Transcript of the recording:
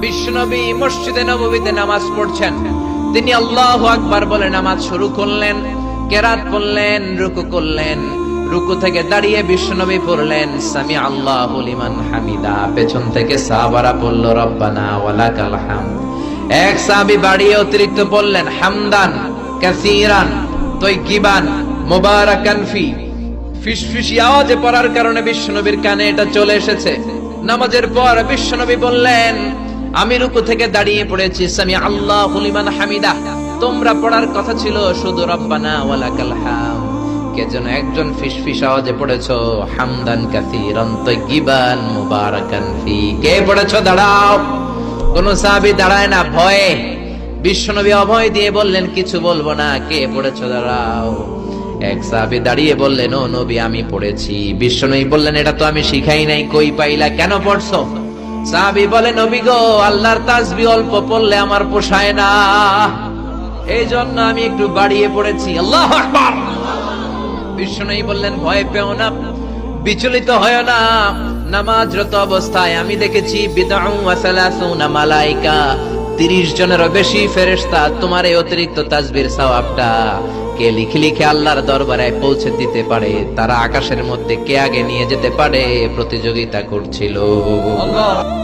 বিশ্বনবী মসজিদে নববীতে নামাজ পড়ছেন, তিনি আল্লাহু আকবার বলে নামাজ শুরু করলেন, কেরাত পড়লেন, রুকু করলেন, রুকু থেকে দাঁড়িয়ে বিশ্বনবী পড়লেন সামি আল্লাহু লিমান হামিদা, পেছন থেকে সাহাবারা পড়ল রব্বানা ওয়ালাকাল হামদ। এক সাহাবী বাড়িয়ে অতিরিক্ত পড়লেন হামদান কাসীরান তাইয়িবান মুবারাকান ফি, ফিসফিসি আওয়াজে পড়ার কারণে বিশ্বনবীর কানে এটা চলে এসেছে। নামাজের পর বিশ্বনবী বললেন আমি রুকু থেকে দাঁড়িয়ে পড়েছি সামি আল্লাহু লিমান হামিদা, তোমরা পড়ার কথা ছিল শুধু রব্বানা ওয়ালাকাল হামদ, কে যেন একজন ফিসফিস আওয়াজে পড়েছো হামদান কাসীরান তাইয়িবান মুবারাকান ফি। কে পড়েছো? দাঁড়াও। কোন সাহাবী দাঁড়ায় না ভয়ে। বিশ্বনবী অভয় দিয়ে বললেন কিছু বলবো না, কে পড়েছো? দাঁড়াও। এক সাহাবী দাঁড়িয়ে বললেন ও নবী আমি পড়েছি। বিশ্বনবী বললেন এটা তো আমি শিখাই নাই, কই পাইলা, কেন পড়ছো? সাহাবী বলে নবী গো, আল্লাহর তাসবিহ অল্প পড়লে আমার পোষায় না, এই জন্য আমি একটু বাড়িয়ে পড়েছি। আল্লাহু আকবার। বিশ্বনবী বললেন ভয় পেও না, বিচলিত হয় না, নামাজরত অবস্থায় আমি দেখেছি বিদআউ ওয়া সালাসুনা মালায়েকা, 30 জনেরও বেশি ফেরেশতা তোমার এই অতিরিক্ত তাসবিহর সওয়াবটা কে লিখে লিখে আল্লাহর দরবারে পৌঁছে দিতে পারে, তারা আকাশের মধ্যে কে আগে নিয়ে যেতে পারে প্রতিযোগিতা করছিল।